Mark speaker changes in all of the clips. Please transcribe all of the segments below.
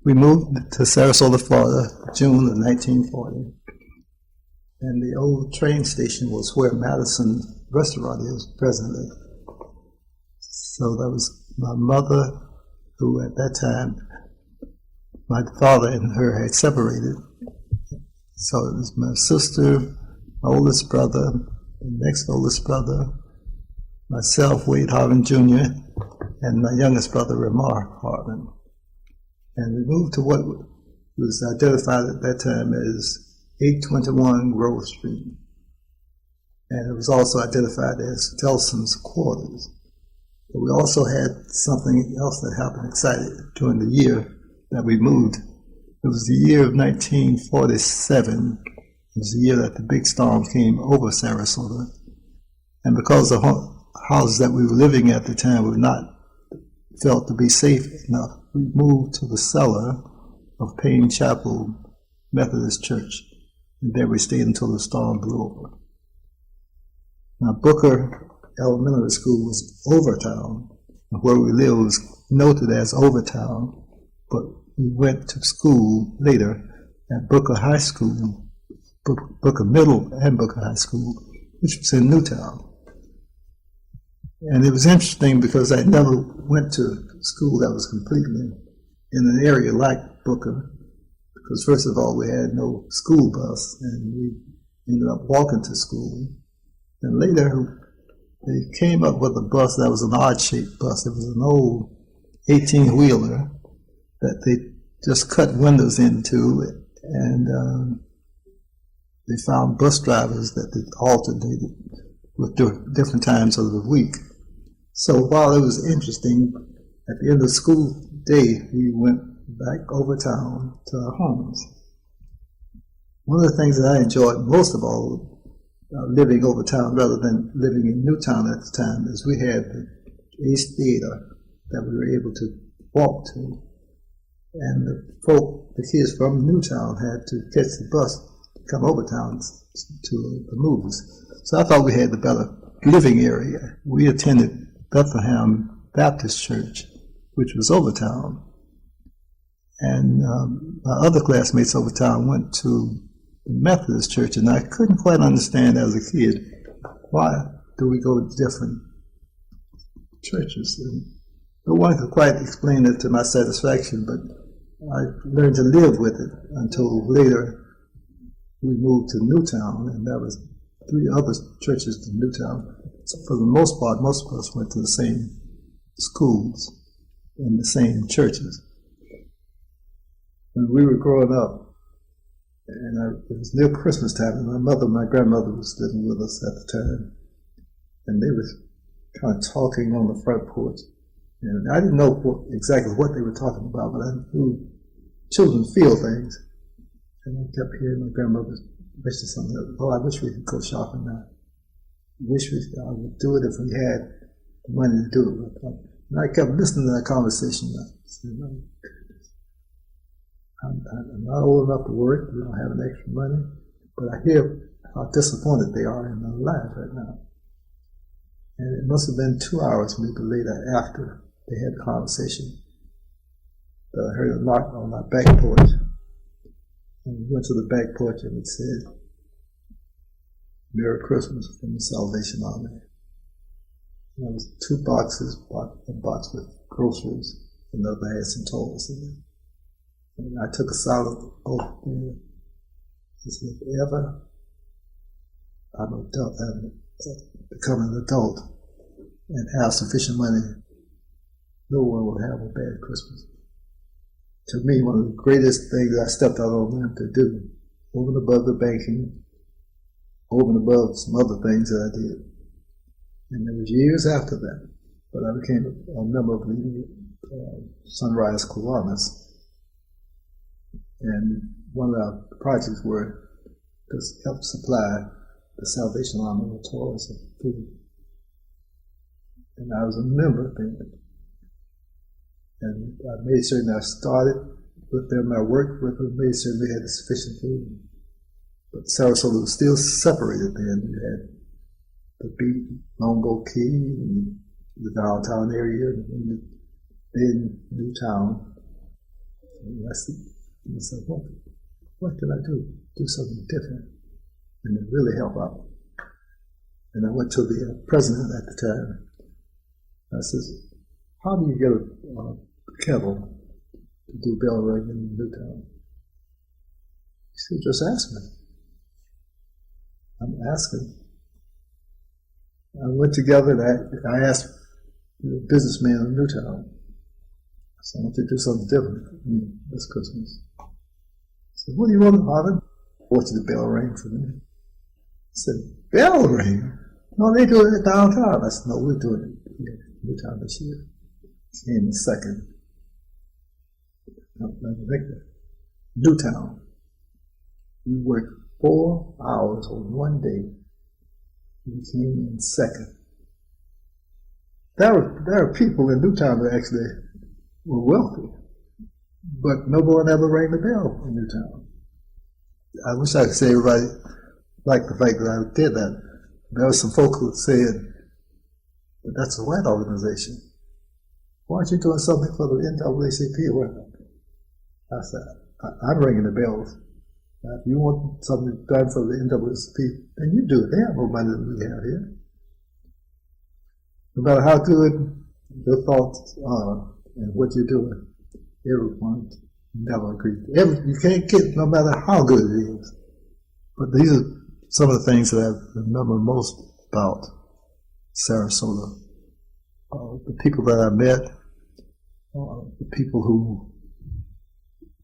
Speaker 1: We moved to Sarasota, Florida, June of 1940. And the old train station was where Madison Restaurant is presently. So that was my mother, who at that time, my father and her had separated. So it was my sister, my oldest brother, the next oldest brother, myself, Wade Harvin Jr., and my youngest brother, Ramar Harvin. And we moved to what was identified at that time as 821 Grove Street. And it was also identified as Telson's quarters. But we also had something else that happened exciting during the year that we moved. It was the year of 1947. It was the year that the big storm came over Sarasota. And because the houses that we were living at the time were not felt to be safe enough, we moved to the cellar of Payne Chapel Methodist Church. And there we stayed until the storm blew over. Now, Booker Elementary School was Overtown. Where we lived was noted as Overtown, but we went to school later at Booker High School, Booker Middle and Booker High School, which was in Newtown. And it was interesting because I never went to school that was completely in an area like Booker, because first of all, we had no school bus, and we ended up walking to school. And later, they came up with a bus that was an odd-shaped bus. It was an old 18-wheeler that they just cut windows into, and they found bus drivers that they alternated with different times of the week. So while it was interesting, at the end of the school day, we went back over town to our homes. One of the things that I enjoyed most of all living over town rather than living in Newtown at the time is we had the Ace Theater that we were able to walk to. And the kids from Newtown had to catch the bus to come over town to the movies. So I thought we had the better living area. We attended Bethlehem Baptist Church, which was Overtown. And my other classmates over town went to the Methodist Church, and I couldn't quite understand as a kid, why do we go to different churches? And no one could quite explain it to my satisfaction, but I learned to live with it until later we moved to Newtown, and there was 3 other churches in Newtown. So for the most part, most of us went to the same schools and the same churches. When we were growing up, and it was near Christmas time, and my grandmother was living with us at the time, and they were kind of talking on the front porch. And I didn't know exactly what they were talking about, but I knew children feel things. And I kept hearing my grandmother wishing something like, oh, I wish we could go shopping now. I would do it if we had the money to do it. And I kept listening to that conversation. I said, oh, I'm not old enough to work. We don't have any extra money. But I hear how disappointed they are in their lives right now. And it must have been 2 hours, maybe later, after they had the conversation, that I heard a knock on my back porch. And we went to the back porch and it said, Merry Christmas from the Salvation Army. And there was 2 boxes, a box with groceries, and the other had some toys in it. And I took a solid oath and I said, if ever I'm become an adult and have sufficient money, no one will have a bad Christmas. To me, one of the greatest things I stepped out on them to do, over and above the banking, over and above some other things that I did. And it was years after that, but I became a member of the Sunrise Kiwanis. And one of our projects were to help supply the Salvation Army with toys and food. And I was a member then. And I made certain I started with them, I worked with them, made certain we had sufficient food. But Sarasota was still separated then. You had the Beat, Longboat Key, and the downtown area, and then Newtown. And I said, what can I do? Do something different and it really help out. And I went to the president at the time. I said, how do you get a kettle to do bell ringing in Newtown? He said, just ask me. I'm asking. I went together and I asked the businessman in Newtown. I said, I want you to do something different for me this Christmas. I said, what do you want, Harvin? I want you to bell ring for me. I said, bell ring? No, they do it downtown. I said, no, we're doing it here in Newtown this year. Came in second. Newtown. We worked 4 hours on one day. We came in second. There are people in Newtown that actually were wealthy, but no one ever rang the bell in Newtown. I wish I could say everybody liked the fact that I did that. There were some folk who said, but that's a white organization. Why aren't you doing something for the NAACP? I said, I'm ringing the bells. If you want something done for the NAACP, then you do it. They have more money than we have here. No matter how good your thoughts are and what you're doing, everyone never agrees. You can't get, no matter how good it is. But these are some of the things that I remember most about Sarasota. The people that I met, the people who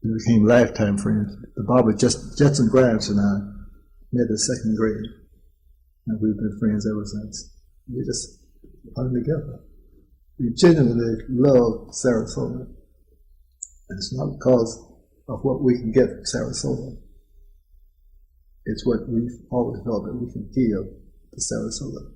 Speaker 1: became lifetime friends. The Barbara Jetson Grimes and I met in second grade, and we've been friends ever since. We just hung together. We genuinely love Sarasota. And it's not because of what we can get from Sarasota. It's what we've always felt that we can give to Sarasota.